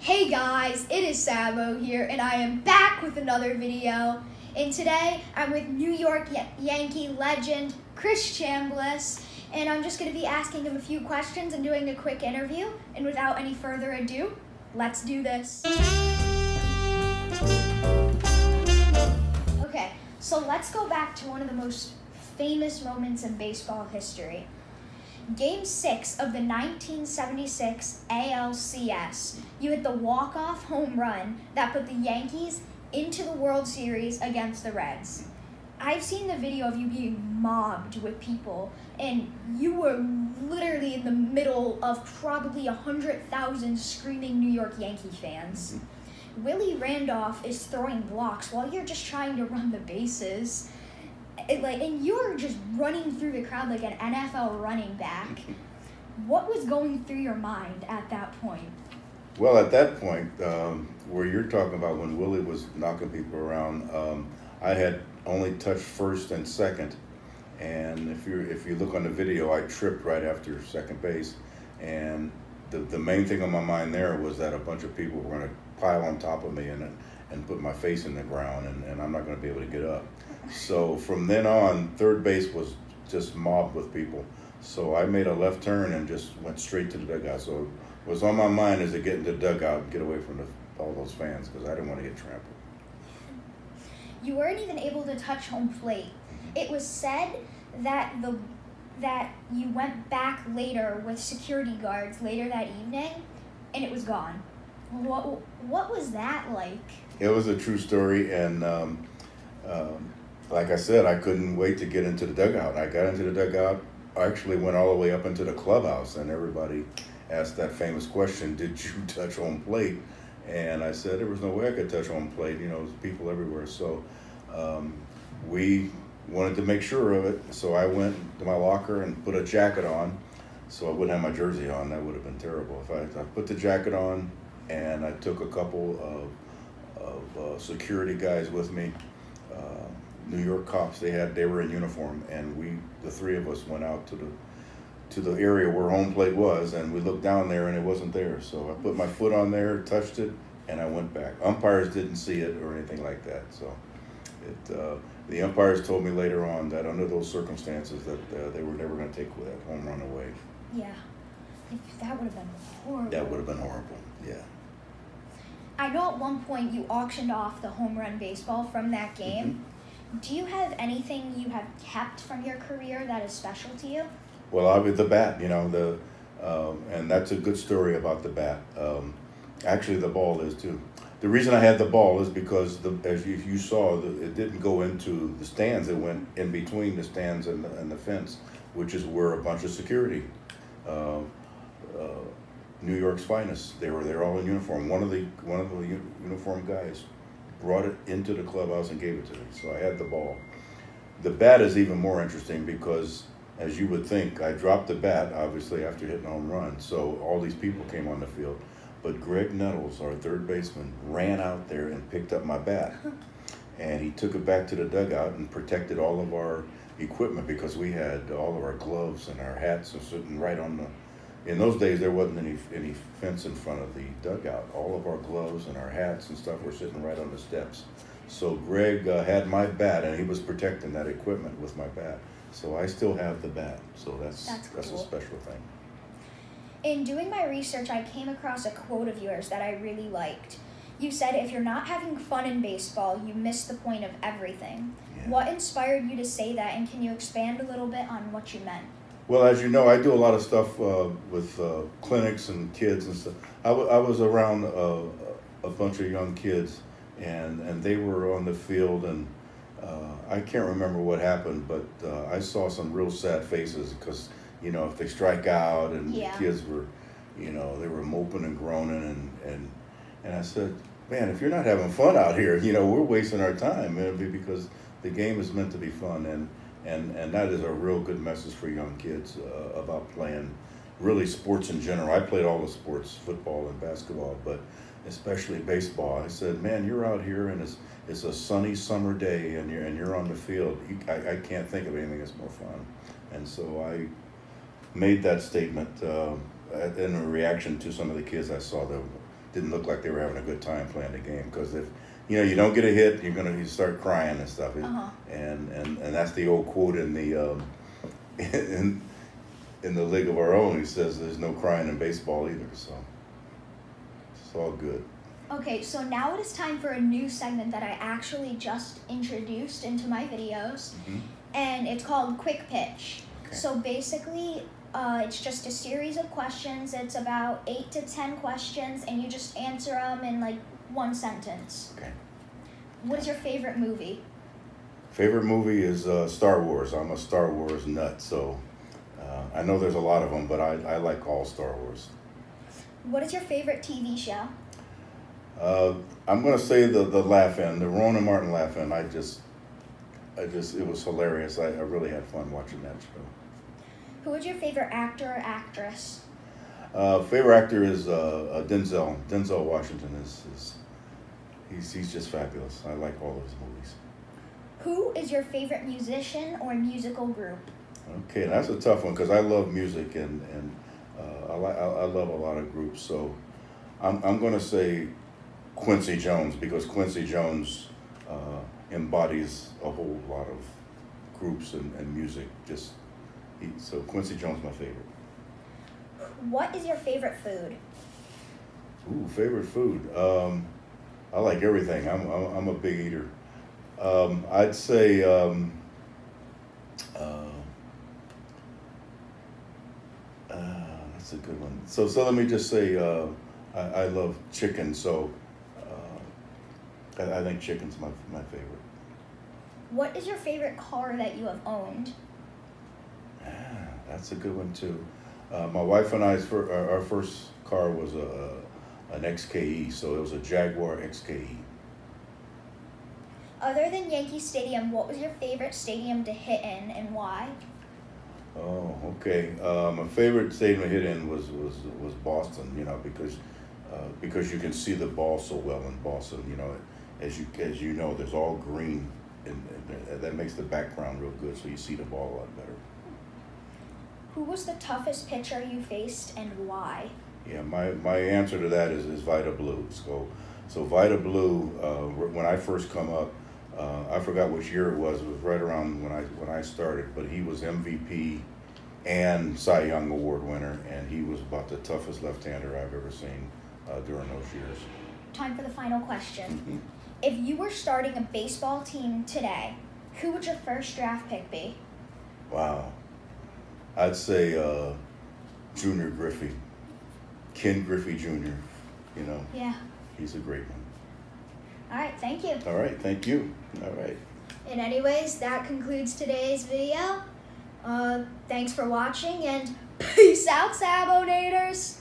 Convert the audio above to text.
Hey guys, it is Sabo here, and I am back with another video. And today, I'm with New York Yankee legend Chris Chambliss, and I'm just going to be asking him a few questions and doing a quick interview. And without any further ado, let's do this. Okay, so let's go back to one of the most famous moments in baseball history. Game 6 of the 1976 ALCS, you hit the walk-off home run that put the Yankees into the World Series against the Reds. I've seen the video of you being mobbed with people, and you were literally in the middle of probably 100,000 screaming New York Yankee fans. Willie Randolph is throwing blocks while you're just trying to run the bases. And you're just running through the crowd like an NFL running back. What was going through your mind at that point? Well, at that point, where you're talking about when Willie was knocking people around, I had only touched first and second, and if you look on the video, I tripped right after second base, and the main thing on my mind there was that a bunch of people were going to pile on top of me and put my face in the ground, and I'm not going to be able to get up. So from then on, third base was just mobbed with people. So I made a left turn and just went straight to the dugout. So what was on my mind is to get into the dugout and get away from all those fans, because I didn't want to get trampled. You weren't even able to touch home plate. It was said that you went back later with security guards later that evening, and it was gone. What was that like? It was a true story, and like I said, I couldn't wait to get into the dugout. I got into the dugout. I actually went all the way up into the clubhouse, and everybody asked that famous question, did you touch home plate? And I said there was no way I could touch home plate. You know, there's people everywhere. So we wanted to make sure of it. So I went to my locker and put a jacket on, so I wouldn't have my jersey on. That would have been terrible. If I put the jacket on, and I took a couple of security guys with me, New York cops. They were in uniform, and the three of us went out to the area where home plate was, and we looked down there, and it wasn't there. So I put my foot on there, touched it, and I went back. Umpires didn't see it or anything like that. So the umpires told me later on that under those circumstances that they were never going to take that home run away. Yeah, that would have been horrible. That would have been horrible. Yeah. I know at one point you auctioned off the home run baseball from that game. Mm-hmm. Do you have anything you have kept from your career that is special to you? Well, the bat, you know, and that's a good story about the bat. Actually, the ball is too. The reason I had the ball is because, as you saw, it didn't go into the stands. It went in between the stands and the fence, which is where a bunch of security, New York's finest, they're all in uniform. One of the uniformed guys brought it into the clubhouse and gave it to me. So I had the ball. The bat is even more interesting because, as you would think, I dropped the bat, obviously, after hitting a home run. So all these people came on the field. But Greg Nettles, our third baseman, ran out there and picked up my bat. And he took it back to the dugout and protected all of our equipment, because we had all of our gloves and our hats sitting right on the... In those days, there wasn't any fence in front of the dugout. All of our gloves and our hats and stuff were sitting right on the steps. So Greg had my bat, and he was protecting that equipment with my bat. So I still have the bat. So that's cool. That's a special thing. In doing my research, I came across a quote of yours that I really liked. You said, if you're not having fun in baseball, you miss the point of everything. Yeah. What inspired you to say that, and can you expand a little bit on what you meant? Well, as you know, I do a lot of stuff with clinics and kids and stuff. I was around a bunch of young kids, and they were on the field, and I can't remember what happened, but I saw some real sad faces because, you know, if they strike out, and yeah. The kids were, you know, they were moping and groaning, and I said, man, if you're not having fun out here, you know, we're wasting our time, because the game is meant to be fun, and that is a real good message for young kids about playing really sports in general. I played all the sports, football and basketball, but especially baseball. I said, man, you're out here and it's a sunny summer day, and you're on the field. I can't think of anything that's more fun. And so I made that statement in a reaction to some of the kids I saw that didn't look like they were having a good time playing the game. Because if you don't get a hit, you start crying and stuff. And that's the old quote in the in the league of our own. He says there's no crying in baseball either. So it's all good. Okay, so now it is time for a new segment that I actually just introduced into my videos, and it's called Quick Pitch. Okay. So basically, it's just a series of questions. It's about 8 to 10 questions, and you just answer them in like one sentence. Okay. What is your favorite movie? Favorite movie is Star Wars. I'm a Star Wars nut, so I know there's a lot of them, but I like all Star Wars. What is your favorite TV show? I'm gonna say the Laugh-In, the Ron and Martin Laugh-In. It was hilarious. I really had fun watching that show. Who is your favorite actor or actress? Favorite actor is Denzel. Denzel Washington he's just fabulous. I like all of his movies. Who is your favorite musician or musical group? Okay, that's a tough one because I love music and I love a lot of groups. So I'm gonna say Quincy Jones, because Quincy Jones embodies a whole lot of groups and music. So Quincy Jones is my favorite. What is your favorite food? Ooh, favorite food. I like everything. I'm a big eater. I'd say that's a good one. So let me just say I love chicken. So I think chicken's my favorite. What is your favorite car that you have owned? That's a good one too. My wife and I's our first car was an XKE, so it was a Jaguar XKE. Other than Yankee Stadium, what was your favorite stadium to hit in and why? Oh, okay. My favorite stadium to hit in was Boston. Because you can see the ball so well in Boston. As you know, there's all green, and that makes the background real good, so you see the ball a lot better. Who was the toughest pitcher you faced and why? Yeah, my answer to that is Vida Blue. So Vida Blue, when I first come up, I forgot which year it was. It was right around when I started, but he was MVP and Cy Young Award winner, and he was about the toughest left-hander I've ever seen during those years. Time for the final question. If you were starting a baseball team today, who would your first draft pick be? Wow. I'd say Junior Griffey. Ken Griffey Jr., Yeah. He's a great one. All right, thank you. All right, thank you. All right. And anyways, that concludes today's video. Thanks for watching, and peace out, Sabo-nators!